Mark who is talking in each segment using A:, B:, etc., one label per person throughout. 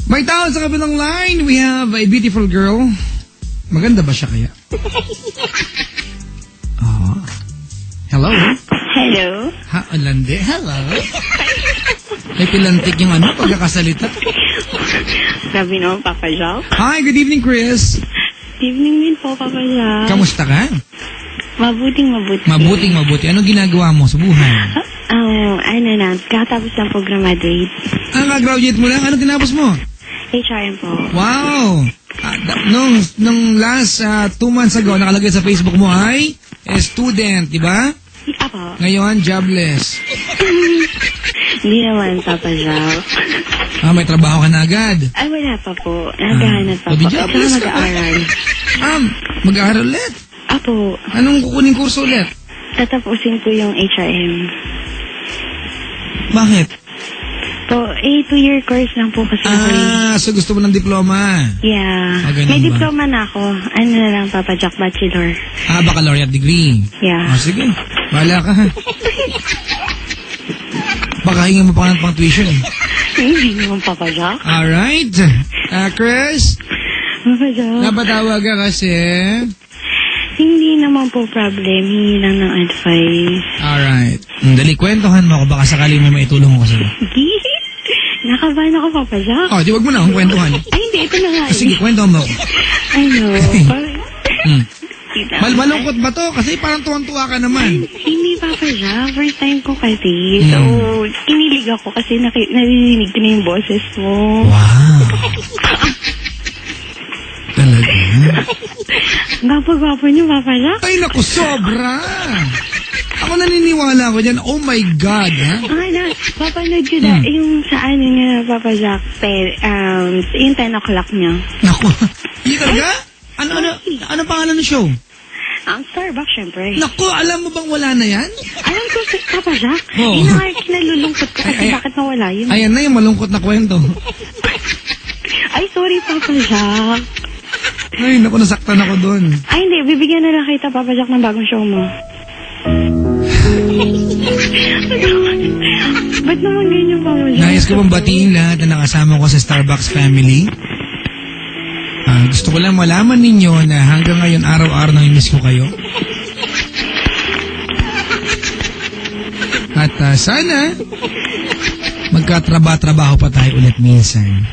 A: May tao sa kabilang line. We have a beautiful girl. Maganda ba siya kaya? Oh. Hello?
B: Hello?
A: Ha, Olande? Hello? May pilantik yung pagkakasalita.
B: Sabi naman, Papa Jack.
A: Hi, good evening, Chris.
B: Good evening din po, Papa Jack.
A: Kamusta ka?
B: Mabuting.
A: Anong ginagawa mo sa buhay?
B: Kakatapos ng pag-graduate.
A: Kag-graduate mo lang? Anong tinapos mo?
B: HRM po.
A: Wow! Nung last 2 months ago, nakalagay sa Facebook mo ay student, di ba?
B: Apo.
A: Ngayon, jobless.
B: Hindi naman, Papa Jack.
A: May trabaho ka na agad?
B: Ay, wala pa po. Naghahanap pa po.
A: Jobless ka
B: mag-aaral.
A: Mag-aaral ulit?
B: Apo.
A: Anong kukunin kurso ulit?
B: Tatapusin ko yung HRM.
A: Bakit?
B: Po, 2-year course lang po kasi ako.
A: So gusto mo ng diploma?
B: Yeah. May diploma na ako. Ano na lang, Papa Jack, bachelor.
A: Baccalaureate degree?
B: Yeah.
A: Sige. Bahala ka ha. Baka hingin mo pa ng pang tuition.
B: Hindi naman, Papa Jack.
A: Alright. Chris?
B: Papa Jack.
A: Napatawag ka kasi?
B: Hindi naman po problem. Hingi lang ng advice.
A: Alright. Dali, kwentuhan mo ako. Baka sakali may maitulong ko sa'yo.
B: Nakabahan ako, Papa Jack.
A: Di wag mo na akong kwentuhan.
B: Ay, hindi. Ito na nga.
A: Sige, kwentuhan mo ako. Malungkot ba to? Kasi parang tuwang-tuwa ka naman.
B: Hindi, Papa Jack. First time ko kasi. So, kinilig ako kasi narinig ko na yung boses mo.
A: Wow. Talaga?
B: Gwapo-gwapo niyo, Papa Jack.
A: Ay, naku, sobra. Ako naniniwala ko dyan. Oh my God, ha?
B: Papanood ko na yung sa niya, Papa Jack, yung 10 o'clock niya.
A: Naku, yun talaga? Ano pangalan ng show?
B: Starbucks, syempre.
A: Naku, alam mo bang wala na yan?
B: Alam ko, Papa Jack. Yun na nga kinalulungkot ko kasi bakit nawala yun.
A: Ayan na yung malungkot na kwento.
B: Ay, sorry, Papa Jack.
A: Ay, naku, nasaktan ako doon.
B: Ay, hindi. Bibigyan na lang kita, Papa Jack, ng bagong show mo. Ba't naman ganyan, Papa Jack?
A: Nais ko bang batiin lahat na nakasama ko sa Starbucks family? Gusto ko lang malaman ninyo na hanggang ngayon araw-araw nami-miss ko kayo. At sana magkatrabaho pa tayo ulit minsan.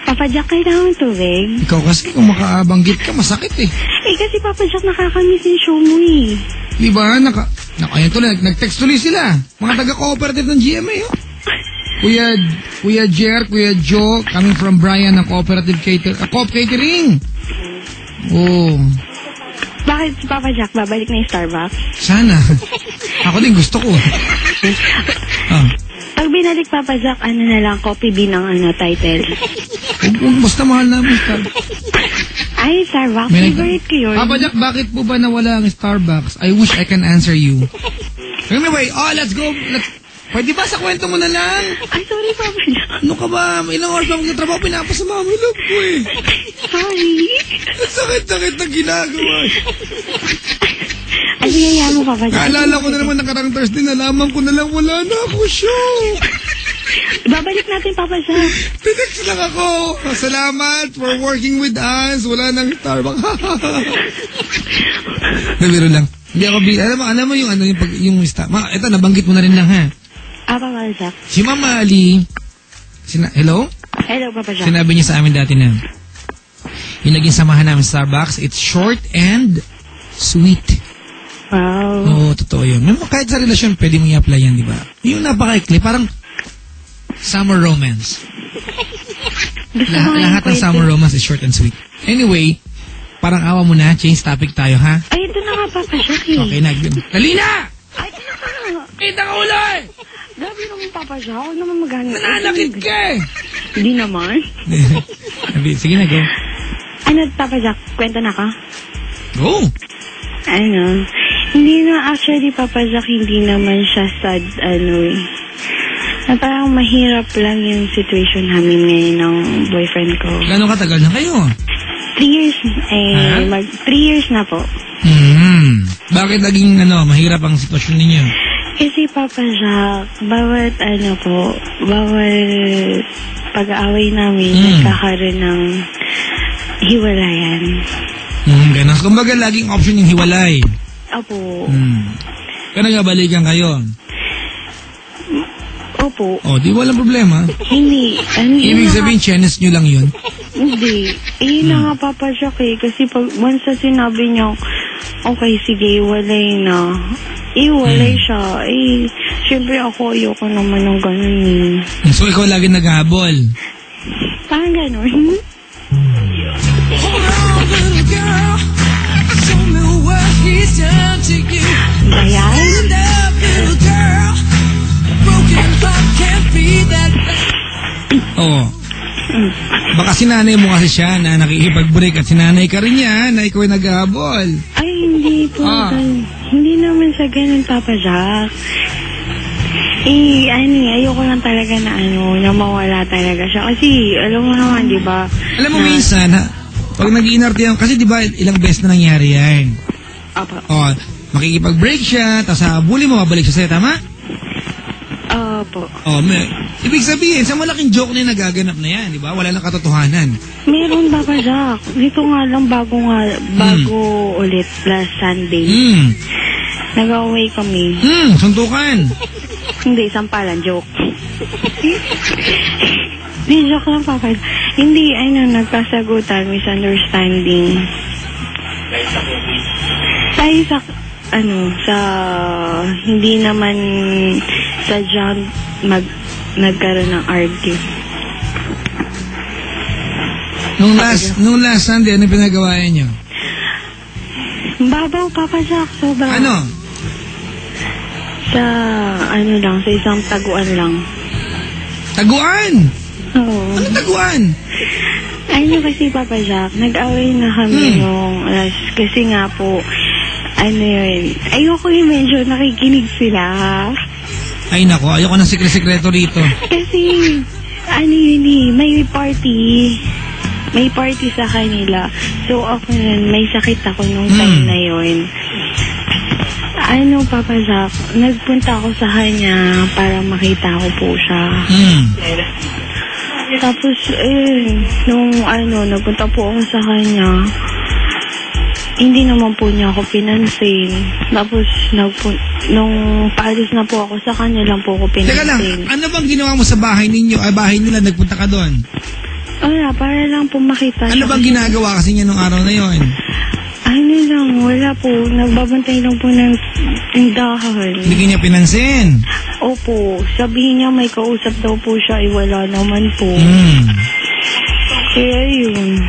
B: Papa Jack, kailangan tubig.
A: Ikaw kasi kung makabanggit ka, masakit eh.
B: Kasi Papa Jack, nakakamiss yung show mo eh.
A: Di ba? Ayan tuloy, nag-text tuloy sila. Mga taga-cooperative ng GMA, oh. Kuya Jer, Kuya Joe, coming from Brian ng Cooperative Coop Catering. Oh.
B: Bakit si Papa Jack babalik na yung Starbucks?
A: Sana. Ako din gusto ko.
B: Pag binalik, Papa Jack, na lang, Coffee Bean ang title.
A: Basta mahal namin Starbucks.
B: Ay, Starbucks. Favorite ko yun.
A: Papa Jack, bakit po ba nawala ang Starbucks? I wish I can answer you. Anyway, let's go. Pwede ba sa kwento mo na lang?
B: Ay, sorry, Papa Jack.
A: Ano ka ba? Ilang oras ba magtatrabaho? Pinapasama mo lang po eh.
B: Sorry.
A: Sakit-sakit na ginagawa.
B: Ano yaya mo, Papa Jack?
A: Naalala ko na naman nakarang Thursday, nalaman ko na lang wala na ako show.
B: Babalik natin, Papa Jack.
A: Tinext lang ako. Salamat for working with us. Wala nang Starbucks. Nabiro lang. Hindi ako alam mo yung ito, nabanggit mo na rin lang ha.
B: Papa Jack.
A: Si Mama Ali, hello?
B: Hello, Papa Jack.
A: Sinabi niya sa amin dati na yung naging samahan namin sa Starbucks, it's short and sweet.
B: Wow.
A: Oo, totoo yun. Kahit sa relasyon, pwede mo i-apply yan, di ba? Yung napaka-ikli, parang summer romance. Lahat ng summer romance is short and sweet. Anyway, parang awa mo na, change topic tayo, ha?
B: Ay, ito na nga, Papa Jack eh.
A: Okay, dali na!
B: Ay, ito na nga.
A: Kita ka ulit!
B: Grabe naman, Papa Jack. Huwag naman maghanap.
A: Nananakit ka eh!
B: Hindi naman.
A: Sige na, go.
B: Papa Jack, kwento na ka?
A: Go!
B: Hindi na, actually, Papa Jack, hindi naman siya sad, parang mahirap lang yung situation namin ngayon ng boyfriend ko.
A: Gano'ng katagal na kayo?
B: 3 years. 3 years na po.
A: Bakit naging mahirap ang sitwasyon ninyo?
B: Kasi Papa Jack, bawat pag-aaway namin, nagkakaroon ng hiwalayan.
A: Ganun. Kumbaga, laging option yung hiwalay.
B: Opo.
A: Kaya nagabalikan kayo.
B: Opo.
A: Di walang problema.
B: Hindi.
A: Ibig sabihin, chenes nyo lang yun?
B: Hindi. Na nga Papa Jack Kasi pag once na sinabi niya, okay, sige, walay na. Walay siya. Siyempre ako, ayoko naman ng ganun.
A: So, ikaw lagi naghahabol?
B: Parang ganun. Bayan?
A: Baka sinanay mo kasi siya na nakikipag-break at sinanay ka rin niya na ikaw ay naghahabol.
B: Ay, hindi po. Hindi naman sa ganun, Papa Jack. Ayoko lang talaga na mawala talaga siya. Kasi, alam mo naman, di ba?
A: Alam mo, minsan, pag nag-iinartihan, kasi di ba, ilang beses na nangyari yan.
B: Apa.
A: Makikipag-break siya, tapos habulin mo, mabalik siya sa'yo, tama?
B: Opo.
A: Ibig sabihin, sa malaking joke na yung nagaganap na yan, di ba? Wala lang katotohanan.
B: Meron, Papa Jack. Dito nga lang, bago ulit, last Sunday. Nag-away kami.
A: Suntukan.
B: Hindi, sampalan, joke. Hindi, joke lang, Papa. Hindi, nagkasagutan, misunderstanding. Tayo hindi naman sadyang nagkaroon ng argue.
A: Nung last Sunday, ano pinagawayan niyo?
B: Babaw, Papa Jack, sobrang.
A: Ano?
B: Sa isang taguan lang.
A: Taguan?
B: Oo.
A: Ano taguan?
B: Kasi Papa Jack, nag-away na kami nung kasi nga po, ayoko yung medyo nakikinig sila.
A: Ay nako, ayoko ng sikreto rito.
B: Kasi, may party sa kanila. So ako nun, may sakit ako nung time na yun. Papa Jack, nagpunta ako sa kanya para makita ko po siya. Tapos, nagpunta po ako sa kanya, hindi naman po niya ako pinansin. Tapos, nung paalis na po ako sa kanya lang po ako pinansin.
A: Teka lang, ano bang ginawa mo sa bahay ninyo? Bahay nila, nagpunta ka doon?
B: Para lang po makita.
A: Ano bang ginagawa kasi niya nung araw na yon?
B: Wala po. Nagbabantay lang po ng tindahan.
A: Hindi niya pinansin?
B: Opo. Sabihin niya may kausap daw po siya, wala naman po. Kaya yun.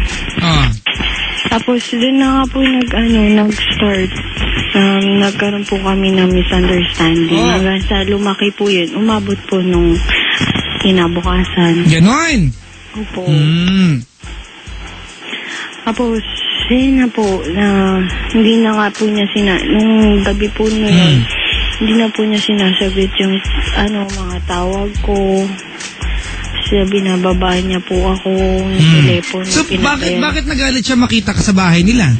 B: Tapos doon na nga po nag-start. Nagkaroon po kami ng misunderstanding. Hanggang sa lumaki po yun. Umabot po nung kinabukasan.
A: Ganon?
B: Opo. Tapos, yun na po, hindi na nga po niya nung gabi po na yun, hindi na po niya sinasagot yung, mga tawag ko. Sabi na, babaan niya po ako ng telepono.
A: So, bakit nagalit siya makita ka sa bahay nila?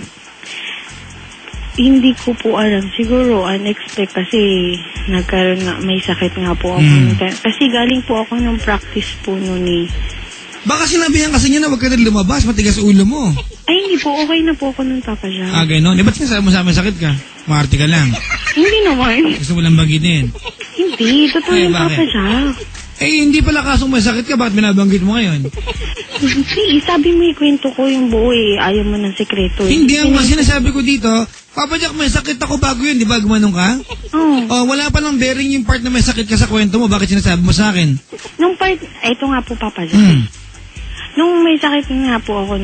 B: Hindi ko po alam. Siguro, unexpected kasi may sakit nga po ako. Kasi galing po ako ng practice po noon
A: Baka sinabihan kasi niya na huwag ka na lumabas, matigas ulo mo.
B: Ay, hindi po. Okay na po ako nun, Papa Jack.
A: Gano'n. Ba't sinasabi mo sa amin sakit ka? Maarte ka lang.
B: Hindi naman.
A: Gusto mo lang banggitin?
B: Hindi. Totoo yung Papa Jack.
A: Hindi pala kasong may sakit ka. Bakit binabanggit mo ngayon?
B: Hindi. Sabi mo ikwento ko yung buo Ayaw mo ng sekreto
A: Hindi. Ang sinasabi ko dito, Papa Jack, may sakit ako bago yun. Di ba gumanong ka? Wala pa lang bearing yung part na may sakit ka sa kwento mo. Bakit sinasabi mo sa akin?
B: Nung part, ito nga po, Papa Jack. Nung may sakit nga po ako,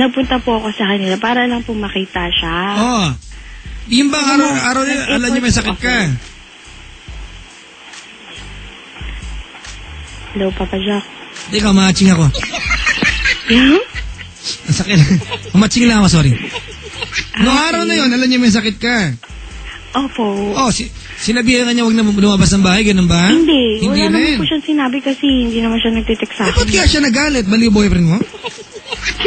B: napunta po ako sa kanila para lang po makita siya.
A: Yung bang araw nila, alam niya may sakit ka?
B: Hello, Papa Jack.
A: Hindi ka, matching ako.
B: Yeah?
A: Ang sakit. Matching lang ako, sorry. Noong araw na yun, alam niya may sakit ka.
B: Opo.
A: Sinabihan ka niya huwag na lumabas ng bahay, ganun ba?
B: Hindi. Wala naman po siyang sinabi kasi hindi naman siya nagtitext sa akin.
A: Ba't kaya siya nagalit? Mali yung boyfriend mo?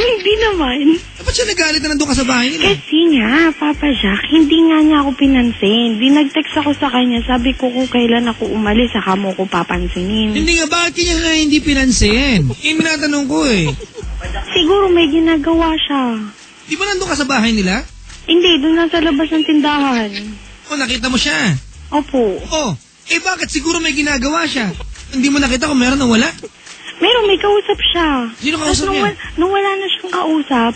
B: Hindi naman.
A: Ba't siya nagalit na nandun ka sa bahay nila?
B: Kasi nga, Papa Jack, hindi nga niya ako pinansin. Di nag-text ako sa kanya, sabi ko kung kailan ako umalis, saka mo ko papansinin.
A: Hindi nga, bakit kanya nga hindi pinansin? Minatanong ko eh.
B: Siguro may ginagawa siya.
A: Di ba nandun ka sa bahay nila?
B: Hindi, doon na sa labas ng tindahan.
A: O, nakita mo siya.
B: Opo.
A: Oh, bakit siguro may ginagawa siya? Hindi mo nakita kung meron o wala?
B: Meron, may kausap siya.
A: Sino kausap niya?
B: Nung wala na siyang kausap,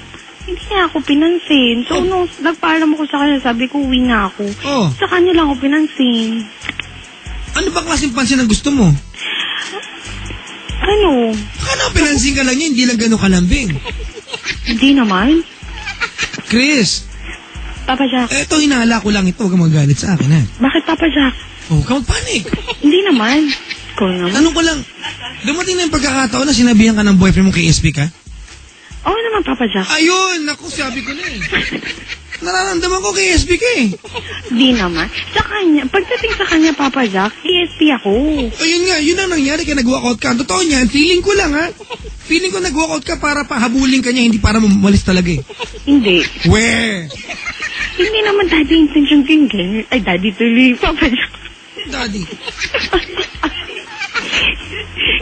B: hindi niya ako pinansin. So, nung nagpaalam ako sa kanya, sabi ko, uwi na ako.
A: Oh.
B: Sa kanya lang ako pinansin.
A: Ano ba klaseng pansin ang gusto mo?
B: Ano?
A: Ano, pinansin ka lang niya, hindi lang gano'ng kalambing.
B: Hindi naman.
A: Chris,
B: Papa Jack.
A: eto hinala ko lang ito, huwag kang magalit sa akin ha.
B: Bakit Papa Jack?
A: Oh, huwag kang panic.
B: Hindi naman. Ikaw naman.
A: Tanong ko lang, dumating na yung pagkakataon na sinabihan ka ng boyfriend mo kay SP ka?
B: Oo naman Papa Jack.
A: Ayun, naku, sabi ko na eh. Nararamdaman ko kay SP ka eh.
B: Hindi naman. Sa kanya, pagdating sa kanya Papa Jack, ESP ako.
A: Ayun nga, yun ang nangyari kaya nag-walkout ka. Totoo niyan, feeling ko lang ha. Feeling ko nag-walkout ka para pahabulin ka niya, hindi para umalis talaga eh.
B: Hindi.
A: Weh!
B: Hindi naman daddy intention ko yung ganyan. Ay, daddy tuloy, Papa Jack.
A: Daddy.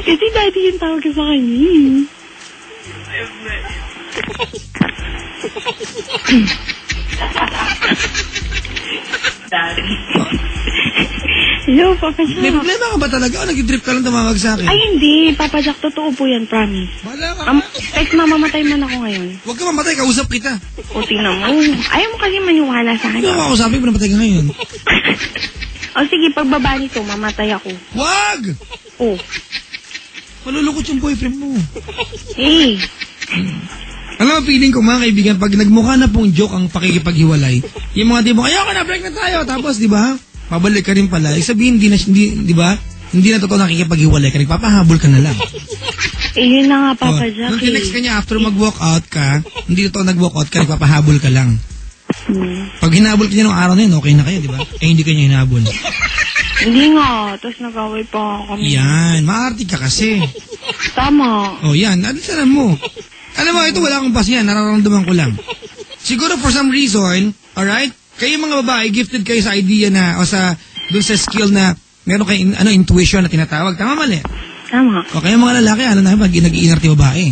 B: Kasi daddy yung tawag ko sa kanya. Hello, Papa Jack.
A: May problema ka ba talaga o nag-drip ka lang tumawag sa akin?
B: Ay, hindi. Papa Jack, totoo po yan, promise.
A: Wala ka.
B: Kahit mamamatay man ako ngayon.
A: Huwag ka mamatay, kausap kita.
B: O, tingnan mo. Ayaw mo kasi maniwala sa
A: Hindi
B: akin.
A: ako kausapin, namatay ka ngayon.
B: O, sige, pagbaba nito, mamatay ako.
A: Wag!
B: O.
A: Malulukot yung boyfriend mo.
B: Eh.
A: Alam mo, feeling ko mga kaibigan, pag nagmukha na pong joke ang pakikipaghiwalay, yung mga tipo, ayoko na, break na tayo. Tapos, di ba, pabalik ka rin pala. Sabihin, di ba, hindi na totoo nakikipaghiwalay ka, nagpapahabol ka na lang.
B: Eh, yun na nga, Papa Jack.
A: Nung tinext ka niya, after mag-walk out ka, hindi totoo nag-walk out ka, nagpapahabol ka lang. Pag hinabol ka niya nung araw na yun, okay na kayo, di ba? Eh, hindi ka niya hinabol.
B: Hindi nga, tapos nag-away pa kami.
A: Yan, maarte ka kasi.
B: Tama.
A: Oh, yan, alisanan mo. Alam mo, ito wala akong basihan, nararamdaman ko lang. Siguro for some reason, alright, kayo mga babae, gifted kayo sa idea na, o sa, dun sa skill na, meron kayo, intuition na tinatawag. Tama mali?
B: Tama.
A: O kaya mga lalaki, alam namin, pag nag-iinarte babae.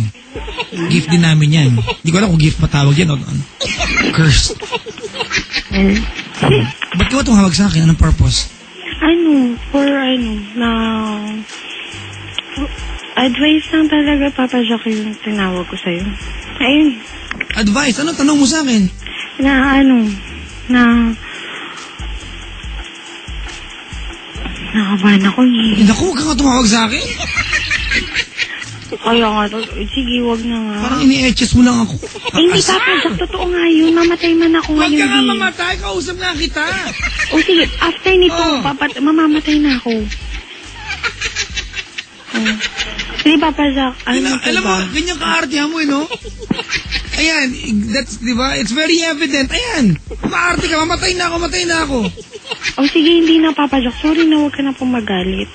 A: Gift din namin yan. Hindi ko alam kung gift matawag yan o curse. Ba't ka ba tumawag sa akin? Anong purpose?
B: Na advice lang talaga, Papa Jack, yung tinawag ko sa'yo. Ayun.
A: Advice? Ano tanong mo sa akin?
B: Nakabahan ako eh.
A: Naku, huwag ka nga tumawag sa akin.
B: Kaya nga, sige, wag na nga.
A: Parang ini-etches mo lang ako.
B: Hindi, Papa Jack, totoo nga yun. Mamatay man ako
A: Huwag
B: ngayon.
A: ka nga mamatay, kausap nga kita.
B: O sige, after nito, mamamatay na ako. Sige, Papa Jack,
A: Alam mo, ganyan ka-artihan mo, no? Ayan, that's, di ba? It's very evident. Ayan, maarte ka, mamatay na ako.
B: O sige, hindi na, Papa Jack. Sorry na, huwag ka na pong magalit.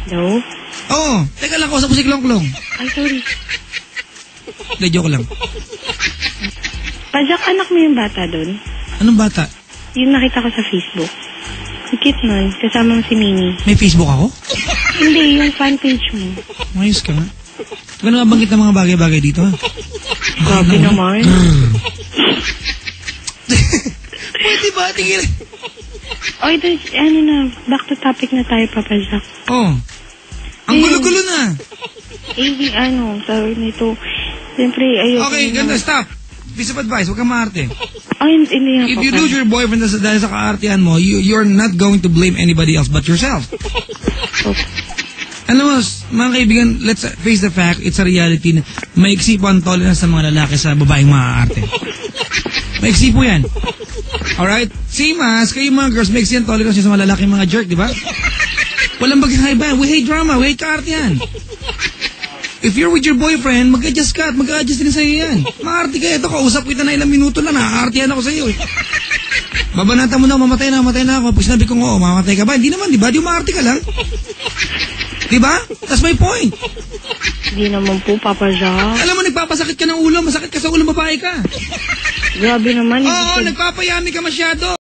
B: Hello?
A: Oo, teka lang, kausap ko si Klong-Klong.
B: Ay, sorry.
A: Hindi, joke lang.
B: Pa Jack, anak mo yung bata doon?
A: Anong bata?
B: Yung nakita ko sa Facebook. Ang cute nun, kasama mo si Mini.
A: May Facebook ako?
B: Hindi, yung fan page mo.
A: Mayos ka nga. Huwag ka na mabanggit ng mga bagay-bagay dito, ha?
B: Grabe naman.
A: Pwede ba? Tingin.
B: O, ito, back to topic na tayo, Papa Jack.
A: Oh. Ang gulo-gulo na.
B: Tawag nito. Siyempre, ayoko.
A: Okay, ganda, stop. Piece of advice, huwag kang maarte.
B: Ay, hindi nga,
A: If
B: Papa.
A: you lose your boyfriend dahil sa kaartihan mo, you're not going to blame anybody else but yourself.
B: Okay.
A: Ano mo, mga kaibigan, let's face the fact, it's a reality na maiksi po ang tolerance sa mga lalaki sa babaeng maaarte. Maiksi po yan. Alright? Same as, kayo mga girls, maiksi ang tolerance sa mga lalaki mga jerk, di ba? Walang bagay-bagay. We hate drama, we hate kaartihan. If you're with your boyfriend, mag-adjust ka at mag-adjust din sa'yo yan. Maarte ka, ito, kausap kita na ilang minuto lang, nakaartihan ako sa'yo eh. Babanata mo na, mamatay na ako. Pag sinabi ko, oo, mamatay ka ba? Hindi naman, di ba? Di umaarte ka lang. Diba? That's my point.
B: Hindi naman po, Papa Jack.
A: Alam mo, nagpapasakit ka ng ulo, masakit ka sa ulo, babae ka.
B: Grabe naman.
A: Oo, nagpapayami ka masyado.